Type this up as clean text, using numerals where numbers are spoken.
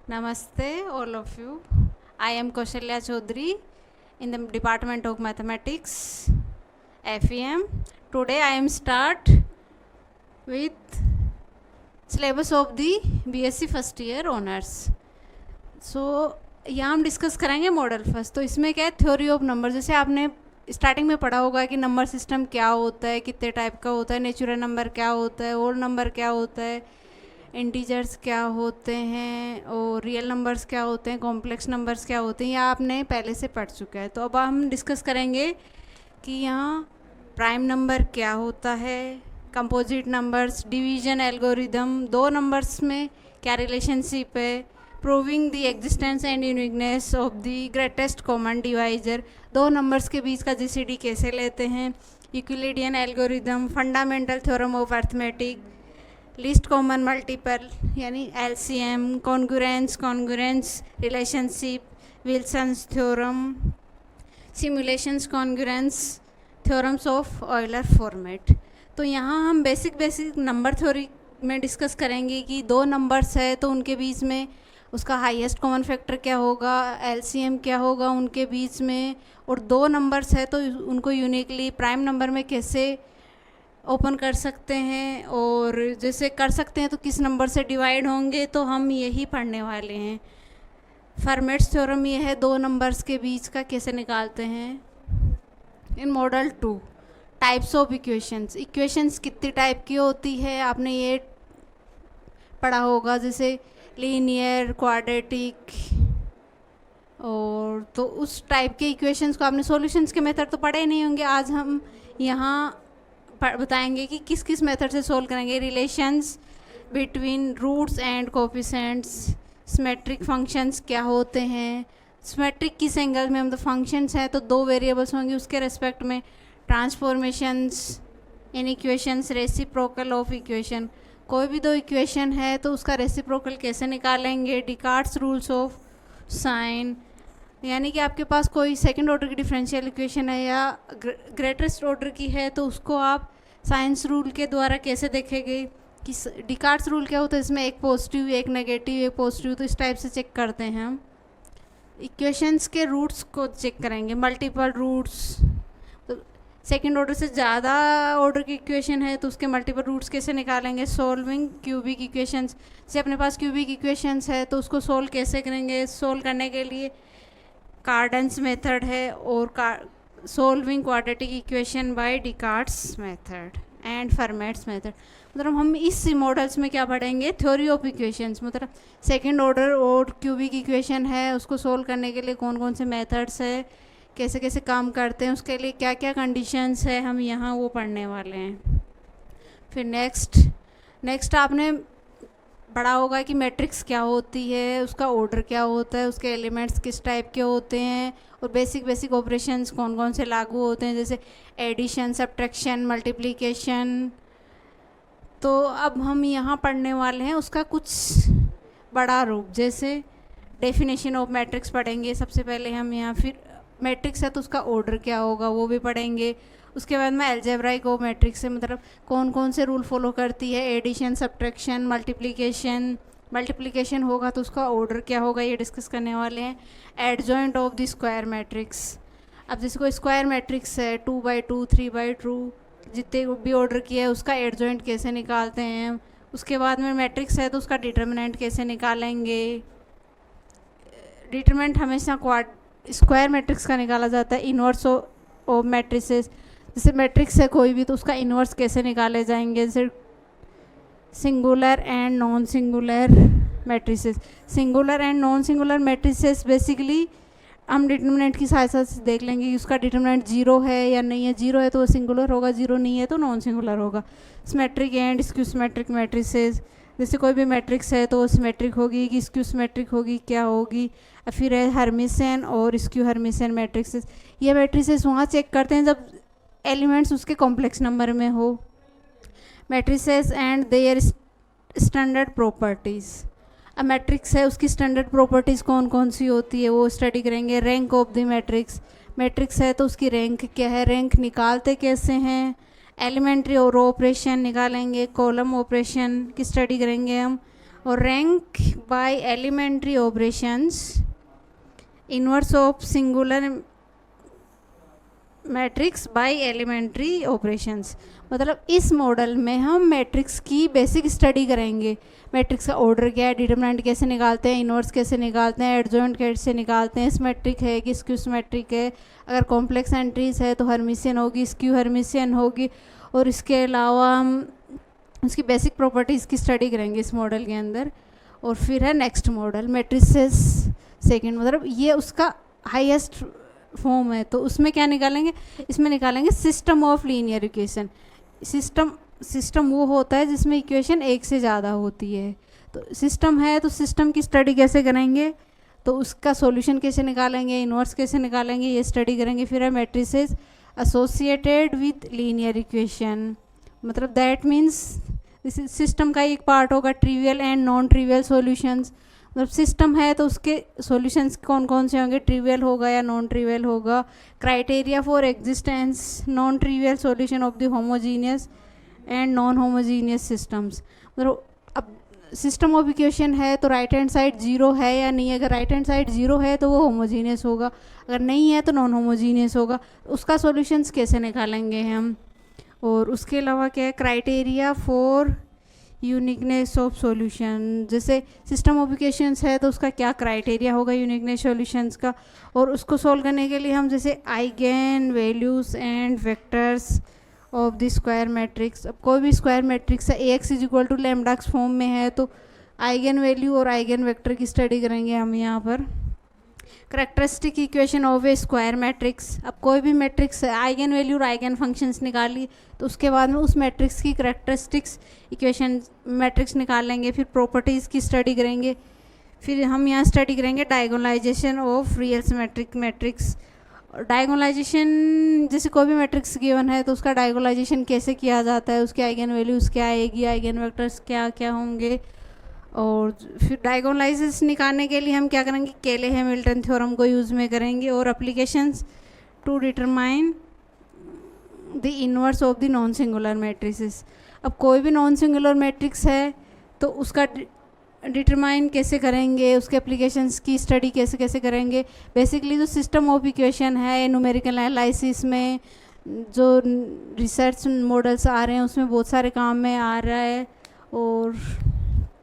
Namaste, all of you. I am Kaushalya Chaudhary in the Department of Mathematics, FEM. Today I am start with syllabus of the BSc first year honors. So यहाँ हम discuss करेंगे model first. तो इसमें क्या है, theory of number. जैसे आपने starting में पढ़ा होगा कि नंबर सिस्टम क्या होता है, कितने टाइप का होता है, नेचुरल नंबर क्या होता है, होल नंबर क्या होता है, इंटीजर्स क्या होते हैं और रियल नंबर्स क्या होते हैं, कॉम्प्लेक्स नंबर्स क्या होते हैं. यह आपने पहले से पढ़ चुका है. तो अब हम डिस्कस करेंगे कि यहाँ प्राइम नंबर क्या होता है, कंपोजिट नंबर्स, डिवीजन एल्गोरिदम, दो नंबर्स में क्या रिलेशनशिप है, proving the existence and uniqueness of the greatest common divisor, दो नंबर्स के बीच का जीसीडी कैसे लेते हैं, Euclidean algorithm, fundamental theorem of arithmetic, least common multiple यानी LCM, congruence relationship, Wilson's theorem, simulations congruence, theorems of Euler Fermat. तो यहाँ हम बेसिक नंबर थ्योरी में डिस्कस करेंगे कि दो नंबर्स है तो उनके बीच में उसका हाईएस्ट कॉमन फैक्टर क्या होगा, एलसीएम क्या होगा उनके बीच में, और दो नंबर्स है तो उनको यूनिकली प्राइम नंबर में कैसे ओपन कर सकते हैं, और जैसे कर सकते हैं तो किस नंबर से डिवाइड होंगे. तो हम यही पढ़ने वाले हैं. फॉर्मेट्स थ्योरम ये है दो नंबर्स के बीच का कैसे निकालते हैं. इन मॉडल 2 टाइप्स ऑफ इक्वेशंस कितनी टाइप की होती है आपने ये पढ़ा होगा, जैसे लीनियर, क्वाड्रेटिक, और तो उस टाइप के इक्वेशंस को आपने सॉल्यूशंस के मेथड तो पढ़े नहीं होंगे. आज हम यहाँ बताएंगे कि किस किस मेथड से सोल्व करेंगे. Relations between roots and coefficients, symmetric functions क्या होते हैं, सिमेट्रिक किस एंगल में, मतलब फंक्शंस हैं तो दो वेरिएबल्स होंगे उसके रेस्पेक्ट में, transformations in equations, reciprocal of equation, कोई भी दो इक्वेशन है तो उसका रेसिप्रोकल कैसे निकालेंगे, डिकार्ड्स रूल्स ऑफ साइन, यानी कि आपके पास कोई सेकंड ऑर्डर की डिफरेंशियल इक्वेशन है या ग्रेटेस्ट ऑर्डर की है तो उसको आप साइंस रूल के द्वारा कैसे देखेंगे कि डिकार्ड्स रूल क्या होता है, इसमें एक पॉजिटिव एक नेगेटिव एक पॉजिटिव, तो इस टाइप से चेक करते हैं हम. इक्वेशंस के रूट्स को चेक करेंगे, मल्टीपल रूट्स. तो सेकंड ऑर्डर से ज़्यादा ऑर्डर की इक्वेशन है तो उसके मल्टीपल रूट्स कैसे निकालेंगे. सॉल्विंग क्यूबिक इक्वेशंस, जैसे अपने पास क्यूबिक इक्वेशंस है तो उसको सोल्व कैसे करेंगे. सोल्व करने के लिए कार्डन्स मेथड है और solving quadratic equation by Descartes method and Fermat's method. मतलब हम इस मॉडल्स में क्या पढ़ेंगे, थ्योरी ऑफ इक्वेशंस, मतलब सेकंड ऑर्डर और क्यूबिक इक्वेशन है उसको सोल्व करने के लिए कौन कौन से मेथड्स है, कैसे कैसे काम करते हैं, उसके लिए क्या क्या कंडीशंस है, हम यहाँ वो पढ़ने वाले हैं. फिर नेक्स्ट आपने पढ़ा होगा कि मैट्रिक्स क्या होती है, उसका ऑर्डर क्या होता है, उसके एलिमेंट्स किस टाइप के होते हैं, और बेसिक ऑपरेशंस कौन कौन से लागू होते हैं, जैसे एडिशन, सब्ट्रैक्शन, मल्टीप्लिकेशन. तो अब हम यहाँ पढ़ने वाले हैं उसका कुछ बड़ा रूप, जैसे डेफिनेशन ऑफ मैट्रिक्स पढ़ेंगे सबसे पहले हम यहाँ. फिर मैट्रिक्स है तो उसका ऑर्डर क्या होगा वो भी पढ़ेंगे. उसके बाद में अलजेब्राइक ऑफ मैट्रिक्स से मतलब कौन कौन से रूल फॉलो करती है, एडिशन, सब्ट्रैक्शन, मल्टीप्लिकेशन होगा तो उसका ऑर्डर क्या होगा ये डिस्कस करने वाले हैं. Adjoint of the square matrix, अब जैसे कोई स्क्वायर मैट्रिक्स है 2x2 3x2 जितने भी ऑर्डर किया है उसका एडजॉइंट कैसे निकालते हैं. उसके बाद में मैट्रिक्स है तो उसका डिटर्मिनेंट कैसे निकालेंगे. डिटर्मिनेंट हमेशा स्क्वायर मैट्रिक्स का निकाला जाता है. इन्वर्स ऑफ मैट्रिसेस, जैसे मैट्रिक्स है कोई भी तो उसका इन्वर्स कैसे निकाले जाएंगे. जैसे singular and non singular matrices. Singular and non singular matrices basically हम डिटर्मिनेंट की सहायता से देख लेंगे कि उसका डिटर्मिनेंट जीरो है या नहीं है. जीरो है तो वो सिंगुलर होगा, जीरो नहीं है तो नॉन सिंगुलर होगा. Symmetric and skew symmetric matrices, जैसे कोई भी मैट्रिक्स है तो वो सिमेट्रिक होगी कि स्क्यू सिमेट्रिक होगी, क्या होगी. फिर है हर्मिशियन और स्क्यू हर्मिशियन मैट्रिक्सेस. ये मैट्रिसेस वहाँ चेक करते हैं जब एलिमेंट्स उसके कॉम्प्लेक्स नंबर में हो. Matrices and their standard properties. अब मैट्रिक्स है उसकी स्टैंडर्ड प्रॉपर्टीज़ कौन कौन सी होती है वो स्टडी करेंगे. रैंक ऑफ द मैट्रिक्स है तो उसकी रैंक क्या है, रैंक निकालते कैसे हैं. एलिमेंट्री और ऑपरेशन निकालेंगे. कॉलम ऑपरेशन की स्टडी करेंगे हम. और rank by elementary operations inverse of singular matrix by elementary operations. मतलब इस मॉडल में हम मैट्रिक्स की बेसिक स्टडी करेंगे। मैट्रिक्स का ऑर्डर क्या है, डिटरमिनेंट कैसे निकालते हैं, इनवर्स कैसे निकालते हैं, एडजॉइंट कैसे निकालते हैं, सिमेट्रिक है कि स्क्यू सिमेट्रिक है, अगर कॉम्प्लेक्स एंट्रीज है तो हर्मिशियन होगी, स्क्यू हर्मिशियन होगी, और इसके अलावा हम उसकी बेसिक प्रॉपर्टीज़ की स्टडी करेंगे इस मॉडल के अंदर। और फिर है नेक्स्ट मॉडल मैट्रिसेस सेकेंड, मतलब ये उसका हाईएस्ट फॉर्म है। तो उसमें क्या निकालेंगे, इसमें निकालेंगे system of linear equation. System वो होता है जिसमें इक्वेशन एक से ज़्यादा होती है। तो सिस्टम है तो सिस्टम की स्टडी कैसे करेंगे, तो उसका सॉल्यूशन कैसे निकालेंगे, इनवर्स कैसे निकालेंगे, ये स्टडी करेंगे। फिर है matrices associated with linear equation, मतलब दैट मीन्स सिस्टम का एक पार्ट होगा trivial and non trivial solutions. मतलब सिस्टम है तो उसके सॉल्यूशंस कौन कौन से होंगे, ट्रिवियल होगा या नॉन ट्रिवियल होगा। Criteria for existence non trivial solution of the homogeneous and non homogeneous systems. मतलब अब सिस्टम ऑफ इक्वेशन है तो राइट हैंड साइड जीरो है या नहीं, अगर राइट हैंड साइड जीरो है तो वो होमोजीनियस होगा, अगर नहीं है तो नॉन होमोजीनियस होगा। उसका सॉल्यूशंस कैसे निकालेंगे हम। और उसके अलावा क्या है, criteria for uniqueness of solution, जैसे सिस्टम ऑफ इक्वेशंस है तो उसका क्या क्राइटेरिया होगा यूनिकनेस सॉल्यूशंस का। और उसको सॉल्व करने के लिए हम जैसे eigen values and vectors of the square matrix. अब कोई भी स्क्वायर मैट्रिक्स है Ax इक्वल टू लैम्डाक्स फॉर्म में है तो आइगन वैल्यू और आइगन वेक्टर की स्टडी करेंगे हम यहाँ पर। Characteristic equation of A square matrix, अब कोई भी मैट्रिक्स है आइगन वैल्यू और आइगन फंक्शंस निकाली तो उसके बाद में उस मैट्रिक्स की करेक्टरिस्टिक्स इक्वेशन मैट्रिक्स निकाल लेंगे। फिर प्रॉपर्टीज़ की स्टडी करेंगे। फिर हम यहाँ स्टडी करेंगे डायगोनलाइजेशन ऑफ रियल सिमेट्रिक मैट्रिक्स। डायगोनलाइजेशन जैसे कोई भी मैट्रिक्स गिवन है तो उसका डायगोनलाइजेशन कैसे किया जाता है, उसके आइगन वैल्यूज़ क्या आएगी, आइगन वेक्टर्स क्या क्या होंगे। और फिर डायगोनलाइजेस निकालने के लिए हम क्या करेंगे, केले हैमिल्टन थ्योरम को यूज़ में करेंगे। और applications to determine the inverse of the non singular matrices. अब कोई भी नॉन सिंगुलर मैट्रिक्स है तो उसका डिटरमाइन कैसे करेंगे, उसके एप्लीकेशंस की स्टडी कैसे कैसे करेंगे। बेसिकली जो सिस्टम ऑफ इक्वेशन है न्यूमेरिकल एनालिसिस में जो रिसर्च मॉडल्स आ रहे हैं उसमें बहुत सारे काम में आ रहा है। और